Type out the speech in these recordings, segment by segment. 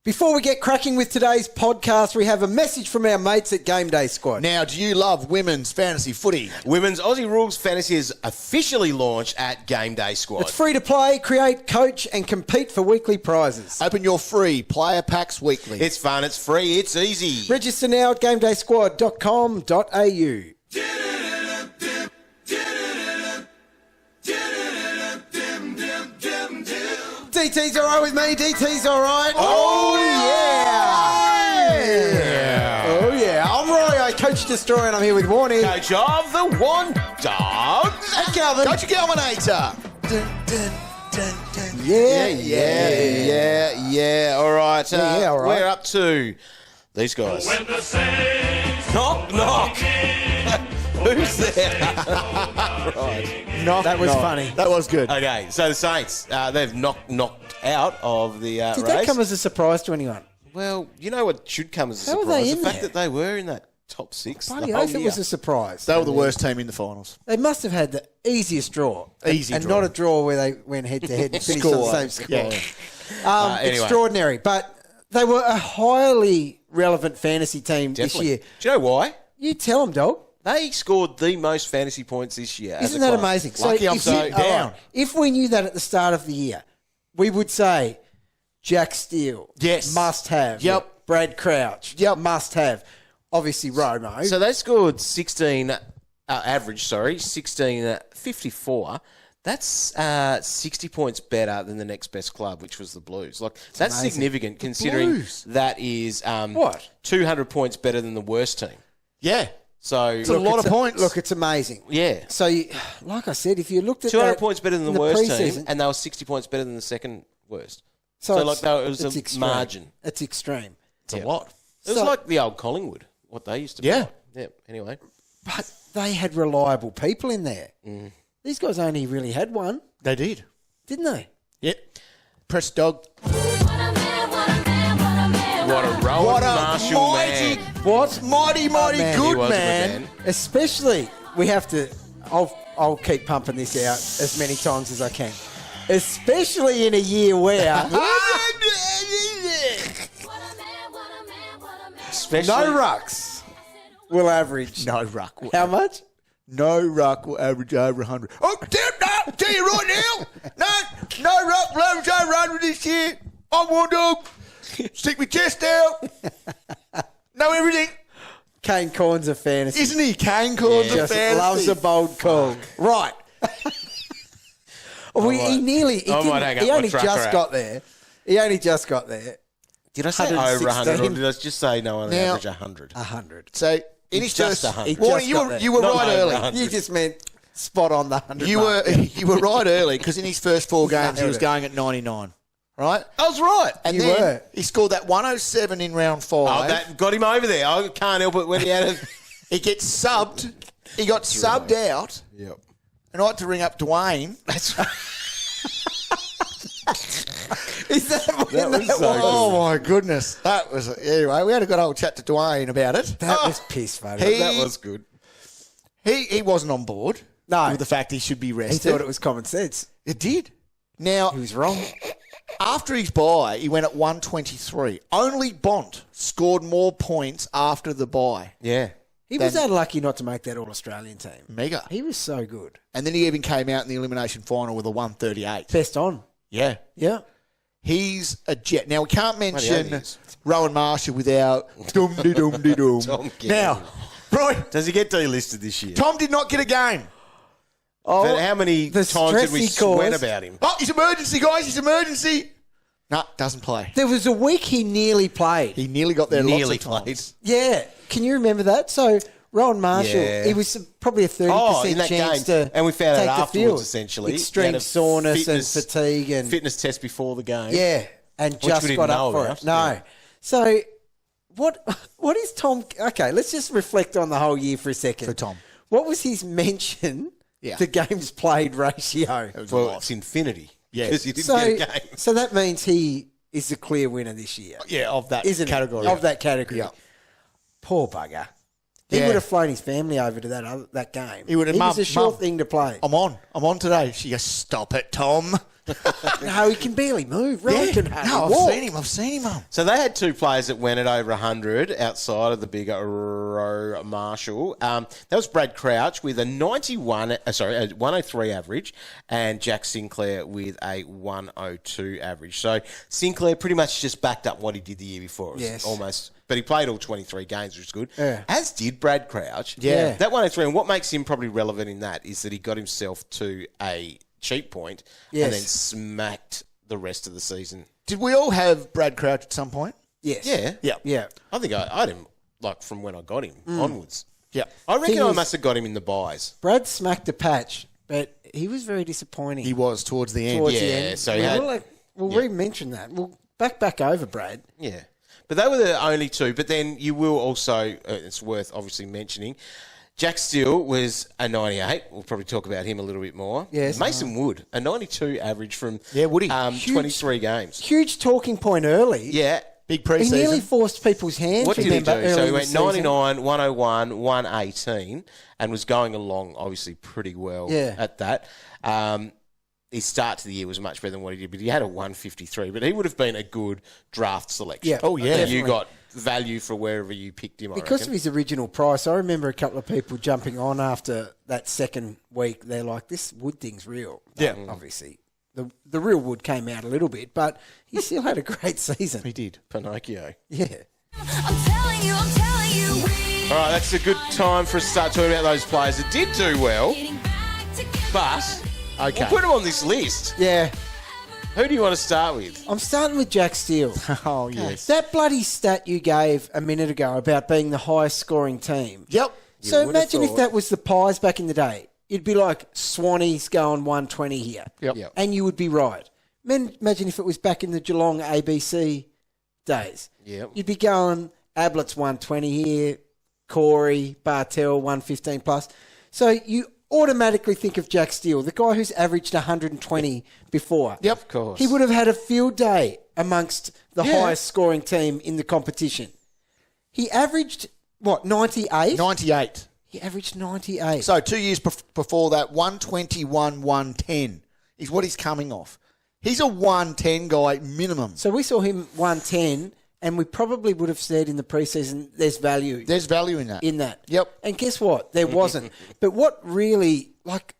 Before we get cracking with today's podcast, we have a message from our mates at GameDay Squad. Now, do you love women's fantasy footy? Women's Aussie Rules Fantasy is officially launched at GameDay Squad. It's free to play, create, coach, and compete for weekly prizes. Open your free player packs weekly. It's fun, it's free, it's easy. Register now at gamedaysquad.com.au. DT's all right with me. DT's all right. Oh, yeah. Oh, yeah. I'm Roy, Coach Destroyer, and I'm here with Warnie. Coach of the One Dogs. And Calvin. Coach Galminator. Yeah. All right. All right. We're up to these guys. Knock, knock. Who's there? Right. That was funny. That was good. Okay, so the Saints, they've knocked out of the Did race. that come as a surprise to anyone? Well, you know what should come as a How were surprise? they The in fact there? that they were in that top six. Bloody the whole oath, it year. was a surprise. They were the worst team in the finals. They must have had the easiest draw. Easy and draw. not a draw where they went head-to-head and finished on the same score. Yeah. Anyway. Extraordinary. But they were a highly relevant fantasy team Definitely. this year. Do you know why? You tell them, dog. They scored the most fantasy points this year. Isn't that amazing? Lucky I'm if so you- down. all right, if we knew that at the start of the year, we would say Jack Steele, Yes. must have. Yep. Brad Crouch, must have. Obviously, Romo. So they scored 1654. That's 60 points better than the next best club, which was the Blues. That's amazing. significant considering Blues? that is What? 200 points better than the worst team. Yeah. So It's a lot of points. Look, it's amazing. yeah. So, like I said, if you looked at 200 that points better than in the worst preseason, team, and they were 60 points better than the second worst. so So, it's- it was it's a extreme. margin. It's extreme. It's a lot. It was So- like the old Collingwood, what they used to Yeah. be. Yeah. Anyway. But they had reliable people in there. These guys only really had one, They did. didn't they? Yep. Press dog. What a Rowan Marshall mighty, man. What? mighty man. He good was a man. Especially, we have to. I'll keep pumping this out as many times as I can. Especially in a year where Especially, no rucks will average. No ruck. How much? No ruck will average over 100. Oh, damn, no, tell you right now. No ruck will average over 100 this year. I'm one dog. Stick my chest out. Know everything. Kane Corns of fantasy. Isn't he? Kane calls the Just fantasy. loves a bold call. Right. He only trucker just out. got there. He only just got there. Did I say over 100 or did I just say no on Now- average 100? 100. So, in It's his just first... 100. Warnie, He just got you were Not right over early. 100. You just meant spot on the 100 You mark. were right early because in his first four games he was Nailed it. going at 99. Right? I was right. And You then were. he scored that 107 in round 5. Oh, that got him over there. I can't help it when he had it. He gets subbed. He got subbed out. Yep. And I had to ring up Dwayne. That's right. Is that when that was so was? Oh, my goodness. That was... Anyway, we had a good old chat to Dwayne about it. That was piss funny. He- That was good. He wasn't on board No. with the fact he should be He rested. thought it was common sense. It did. Now, He was wrong. after his bye, he went at 123. Only Bont scored more points after the bye. Yeah. He was unlucky not to make that All-Australian team. Mega. He was so good. And then he even came out in the elimination final with a 138. Best on. Yeah. Yeah. He's a jet. Now, we can't Bloody mention hell he is. Rowan Marshall without dum-de-dum-de-dum. Tom Now, Roy, Does he get delisted this year? Tom did not get a game. Oh, But how many the times did stress we he sweat caused. about him? Oh, he's emergency, guys. He's emergency. No, doesn't play. There was a week he nearly played. He nearly got there Nearly lots of times. played. Yeah. Can you remember that? So, Rowan Marshall, Yeah. it was probably a 30% Oh, in that chance game. to And we found take out the afterwards, field. essentially. He Extreme had a soreness fitness- and fatigue and... Fitness test before the game. Yeah, and we just didn't got know up for about. it. No. Yeah. So, what is Tom... Okay, let's just reflect on the whole year for a second. For Tom. What was his mention Yeah. to games played ratio? Well, it's infinity. Yeah. Because he didn't So, get a game. so that means he is the clear winner this year. Yeah, of that Isn't category. it? Of that category. Yeah. Poor bugger. He Yeah. would have flown his family over to that game. He would have, It was Mum, a short Mum. thing to play. I'm on today. She goes, stop it, Tom. No, he can barely move. Rowan can hardly No, walk. I've seen him. So they had two players that went at over 100 outside of the bigger Rowan Marshall. That was Brad Crouch with a 103 average, and Jack Sinclair with a 102 average. So Sinclair pretty much just backed up what he did the year before. It was Yes. almost. But he played all 23 games, which is good. Yeah. As did Brad Crouch. Yeah. That 103, and what makes him probably relevant in that is that he got himself to a cheap point Yes. and then smacked the rest of the season. Did we all have Brad Crouch at some point? Yes. Yeah. Yeah. I think I had him like from when I got him onwards. Yeah. I reckon Thing I is- must have got him in the buys. Brad smacked a patch, but he was very disappointing. He was towards the end. towards the Yeah, end. so he had- We'll re-mention that. We'll back over Brad. Yeah. But they were the only two. But then you will also, it's worth obviously mentioning, Jack Steele was a 98. We'll probably talk about him a little bit more. Yes. Mason Wood, a 92 average from Woody. 23 games. Huge talking point early. Yeah. Big He pre-season. nearly forced people's hands. What did he remember, do? early So he in went the season. 99, 101, 118, and was going along obviously pretty well at that. His start to the year was much better than what he did, but he had a 153. But he would have been a good draft selection. Yeah. Oh, yeah. And you Definitely. got value for wherever you picked him, I Because of reckon. his original price, I remember a couple of people jumping on after that second week. They're like, this Wood thing's real. Yeah. Obviously. The real Wood came out a little bit, but he still had a great season. He did. Pinocchio. Yeah. I'm telling you, All right, that's a good time for us to start talking about those players that did do well, but Okay. we'll put them on this list. Yeah. Who do you want to start with? I'm starting with Jack Steele. Oh, yes. That bloody stat you gave a minute ago about being the highest scoring team. Yep. So would have imagine if thought. that was the Pies back in the day. You'd be like, Swanee's going 120 here. Yep. And you would be right. Imagine if it was back in the Geelong ABC days. Yep. You'd be going, Ablett's 120 here, Corey, Bartell, 115 plus. So you automatically think of Jack Steele, the guy who's averaged 120 before. Yep. Of course. He would have had a field day amongst the Yeah. highest scoring team in the competition. He averaged, 98? 98. He averaged 98. So 2 years before that, 121, 110 is what he's coming off. He's a 110 guy minimum. So we saw him 110, and we probably would have said in the preseason, there's value There's value in that. in that. Yep. And guess what? There wasn't. But what really,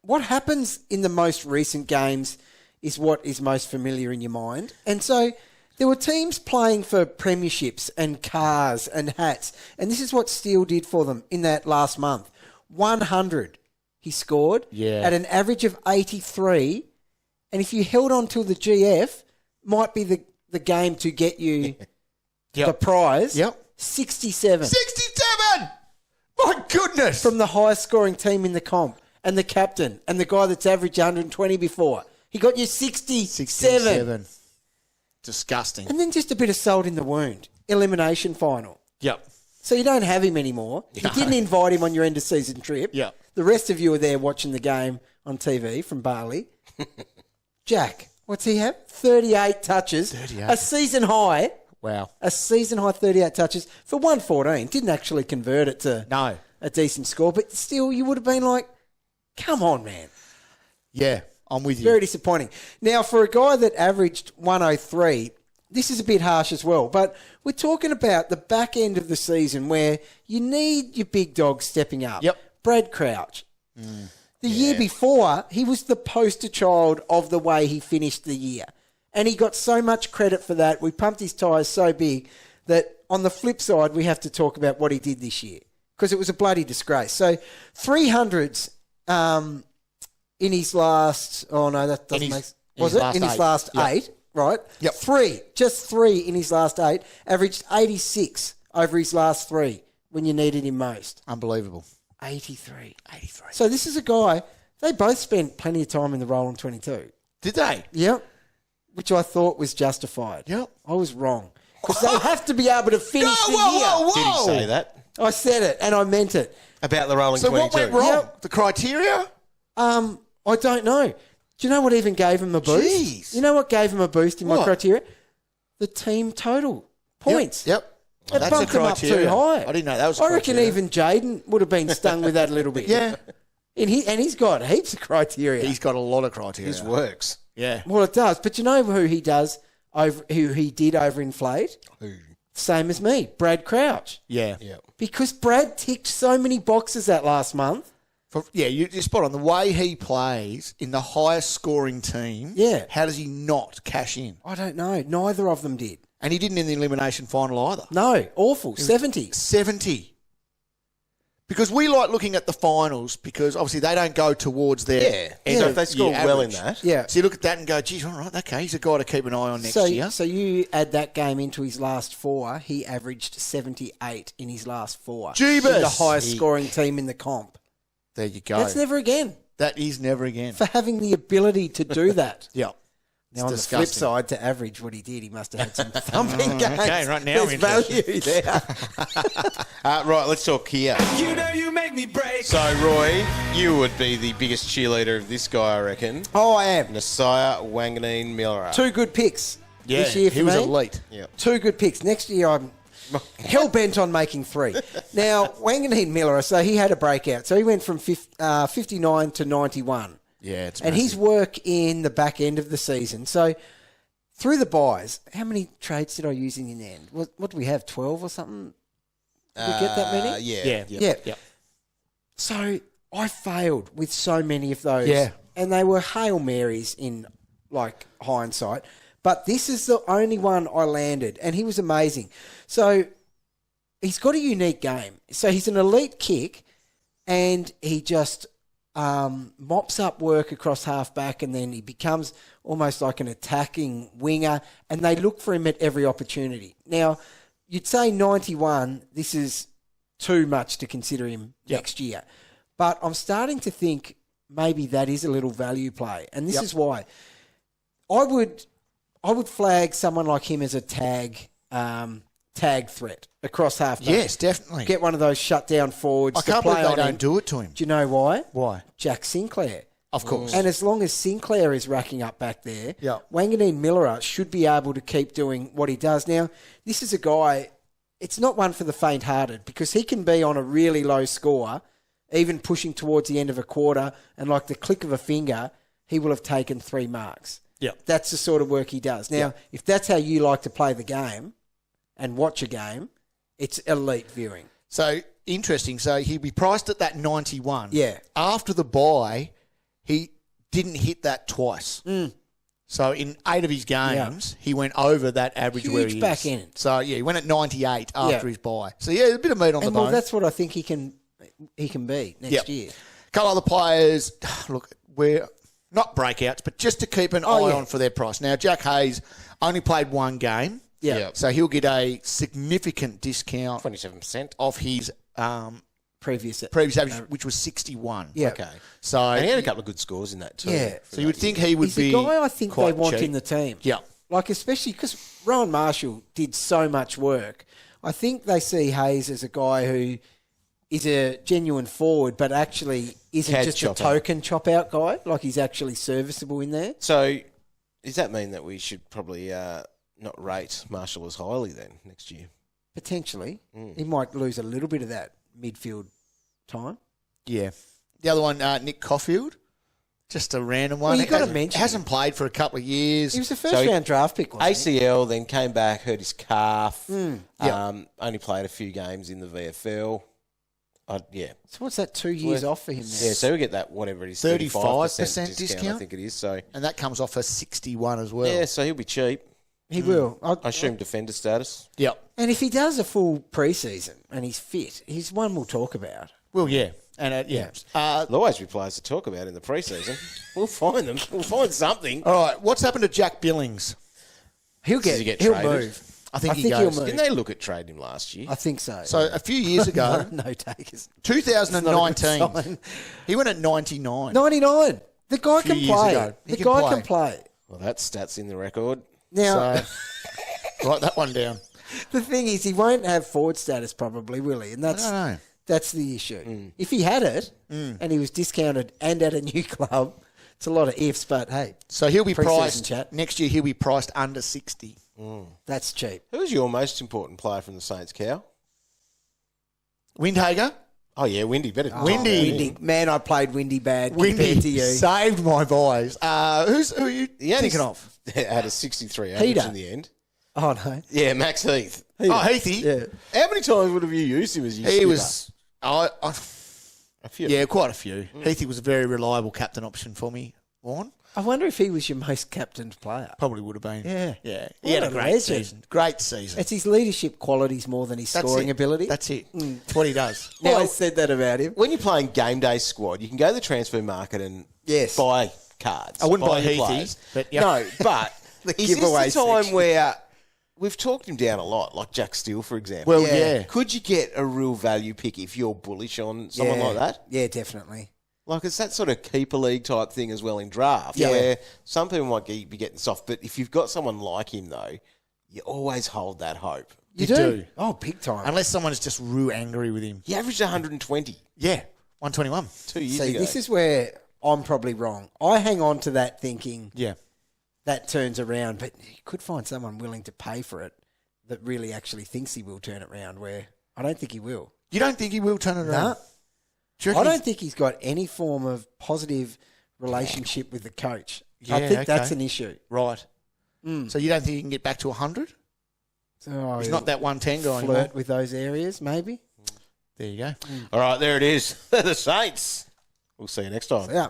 what happens in the most recent games is what is most familiar in your mind. And so there were teams playing for premierships and cars and hats. And this is what Steele did for them in that last month. 100 he scored at an average of 83. And if you held on to the GF, might be the game to get you the prize. Yep. 67. 67! My goodness! From the highest scoring team in the comp and the captain and the guy that's averaged 120 before. He got you 67. Disgusting. And then just a bit of salt in the wound. Elimination final. Yep. So you don't have him anymore. You didn't invite him on your end of season trip. Yeah. The rest of you are there watching the game on TV from Bali. Jack, what's he have? 38 touches. 38. A season high. Wow. A season high 38 touches for 114. Didn't actually convert it to No. a decent score, but still you would have been like, come on, man. Yeah, I'm with you. Very disappointing. Now, for a guy that averaged 103, this is a bit harsh as well, but we're talking about the back end of the season where you need your big dog stepping up. Yep. Brad Crouch. The year before, he was the poster child of the way he finished the year. And he got so much credit for that. We pumped his tyres so big that on the flip side, we have to talk about what he did this year because it was a bloody disgrace. So 300s in his last... Oh, no, that doesn't make... Was it? In his last 8, right? Yep. 3. Just 3 in his last 8. Averaged 86 over his last 3 when you needed him most. Unbelievable. 83. So this is a guy... They both spent plenty of time in the role in 22. Did they? Yep. Which I thought was justified. Yep. I was wrong. Because they have to be able to finish the year. Whoa. Did he say that? I said it, and I meant it. About the rolling So 22? what went wrong? Yep. The criteria? I don't know. Do you know what even gave him a boost? Jeez. You know what gave him a boost in my What? criteria? The team total points. Yep. It That's bumped the him up too criteria. high. I didn't know that was I reckon criteria. even Jaden would have been stung with that a little bit. Yeah. And he's got heaps of criteria. He's got a lot of criteria. His works. Yeah. Well, it does. But you know who he did overinflate? Who? Same as me, Brad Crouch. Yeah. Yeah. Because Brad ticked so many boxes that last month. You're spot on. The way he plays in the highest scoring team, how does he not cash in? I don't know. Neither of them did. And he didn't in the elimination final either. No, awful. 70. 70. Because we like looking at the finals because obviously they don't go towards their end So of if they score year well in average. that. Yeah. So you look at that and go, geez, all right, okay, he's a guy to keep an eye on next year. So you add that game into his last 4, he averaged 78 in his last 4. Jeebus. In the highest scoring team in the comp. There you go. That's never again. That is never again. For having the ability to do that. Yeah. Now, on the flip disgusting. side, to average what he did, he must have had some thumping games. Okay, right now There's I'm value there. Right, let's talk Kia. You know you make me break. So, Roy, you would be the biggest cheerleader of this guy, I reckon. Oh, I am. Nasiah Wanganeen-Milera. 2 good picks Yeah, this year for he was me. elite. Yeah. 2 good picks. Next year, I'm hell-bent on making 3. Now, Wanganeen-Milera, so he had a breakout. So he went from 59 to 91. Yeah, it's And massive. his work in the back end of the season. So through the buys, how many trades did I use in the end? What do we have, 12 or something? Did we get that many? Yeah. Yeah. So I failed with so many of those. Yeah. And they were Hail Marys in, like, hindsight. But this is the only one I landed, and he was amazing. So he's got a unique game. So he's an elite kick, and he just mops up work across half-back, and then he becomes almost like an attacking winger, and they look for him at every opportunity. Now, you'd say 91, this is too much to consider him next year. But I'm starting to think maybe that is a little value play. And this is why. I would flag someone like him as a tag threat across half-back. Yes, definitely. Get one of those shut-down forwards I to can't play believe they on don't him. do it to him. Do you know why? Why? Jack Sinclair. Of course. And as long as Sinclair is racking up back there, Yeah. Wanganeen-Milera should be able to keep doing what he does. Now, this is a guy, it's not one for the faint-hearted because he can be on a really low score, even pushing towards the end of a quarter, and like the click of a finger, he will have taken 3 marks. Yeah. That's the sort of work he does. Now, if that's how you like to play the game and watch a game, it's elite viewing. So, interesting. So, he'd be priced at that 91. Yeah. After the buy, he didn't hit that twice. So, in 8 of his games, he went over that average Huge where he back is. end. So, yeah, he went at 98 after Yeah. his buy. So, yeah, a bit of meat on the And bone. well, that's what I think he can be next year. A couple other players, look, we're not breakouts, but just to keep an eye on for their price. Now, Jack Hayes only played 1 game. Yeah. So he'll get a significant discount 27%. off his Previous average, which was 61. Yeah. Okay. So, And he had a couple of good scores in that too. Yeah. so you would think he would He's be the guy I think they quite want cheap. in the team. Yeah. Like, especially because Rowan Marshall did so much work. I think they see Hayes as a guy who is a genuine forward, but actually isn't Cad just a chop-out. token chop-out guy. Like, he's actually serviceable in there. So, does that mean that we should probably not rate Marshall as highly then next year? Potentially. He might lose a little bit of that midfield time. Yeah. The other one, Nick Caulfield. Just a random one. Well, you gotta mention Hasn't played for a couple of years. He was a first-round draft pick, wasn't he? ACL, then came back, hurt his calf. Yeah. Only played a few games in the VFL. Yeah. So what's that, 2 years off for him now? Yeah, so we get that, whatever it is, 35% discount, I think it is. So, And that comes off a 61 as well. yeah, so he'll be cheap. He will. I assume defender status. Yep. And if he does a full pre-season and he's fit, he's one we'll talk about. Well, yeah. And, yeah. There'll always be players to talk about in the preseason. We'll find them. We'll find something. All right. What's happened to Jack Billings? He'll Does he get he'll traded? move. I think he he'll goes. move. Didn't they look at trading him last year? I think so. So a few years ago, no takers. 2019, Not a good sign. he went at 99. 99. The guy Few can years play. ago. He The can guy play. can play. Well, that stat's in the record. Now, So, write that one down. the thing is, he won't have forward status probably, will he? And I don't know. that's the issue. If he had it and he was discounted and at a new club, it's a lot of ifs, but hey, So he'll be Pre-season priced, chat. next year he'll be priced under 60. that's cheap. Who's your most important player from the Saints, Cow? Windhager, Oh, yeah, Windy. Better. Windy. Man, I played Windy bad compared Windy to you. saved my buys. Who are you thinking of? Had a 63 average Peter. in the end. Oh, no. Yeah, Max Heath. Oh, Heathy. Yeah. How many times would have you used him as your He skipper? was... A few. Yeah, quite a few. Heathy was a very reliable captain option for me, Warren. I wonder if he was your most captained player. Probably would have been. Yeah. Yeah. What He had a a great legend. season. Great season. It's his leadership qualities more than his That's scoring it. ability. That's it. That's what he does. I always said that about him. When you're playing Game Day Squad, you can go to the transfer market and Yes. buy cards. I wouldn't buy your Heathy, players. but yeah. No, but is giveaway this the time section. where we've talked him down a lot, like Jack Steele, for example? Well, yeah. Could you get a real value pick if you're bullish on someone like that? Yeah, definitely. Like, it's that sort of keeper league type thing as well in draft, where some people might be getting soft, but if you've got someone like him, though, you always hold that hope. You You do? do. Oh, big time. Unless someone's just real angry with him. He averaged 120 Yeah. 121. 2 years See, ago. this is where I'm probably wrong. I hang on to that thinking Yeah. that turns around, but you could find someone willing to pay for it that really actually thinks he will turn it around, where I don't think he will. You don't think he will turn it around? No. Do you I reckon don't think he's got any form of positive relationship with the coach. I Yeah, think that's okay. an issue. Right. So you don't think he can get back to 100? So He's not that 110 guy flirt anymore. with those areas, maybe. There you go. All right, there it is. The Saints. We'll see you next time. Yeah.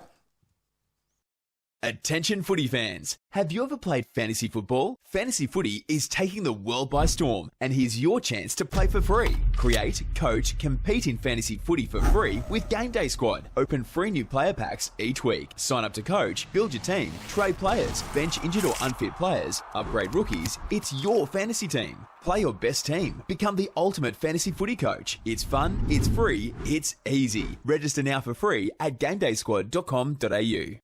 Attention footy fans. Have you ever played fantasy football? Fantasy footy is taking the world by storm, and here's your chance to play for free. Create, coach, compete in fantasy footy for free with GameDay Squad. Open free new player packs each week. Sign up to coach, build your team, trade players, bench injured or unfit players, upgrade rookies. It's your fantasy team. Play your best team. Become the ultimate fantasy footy coach. It's fun, it's free, it's easy. Register now for free at GameDaysQuad.com.au.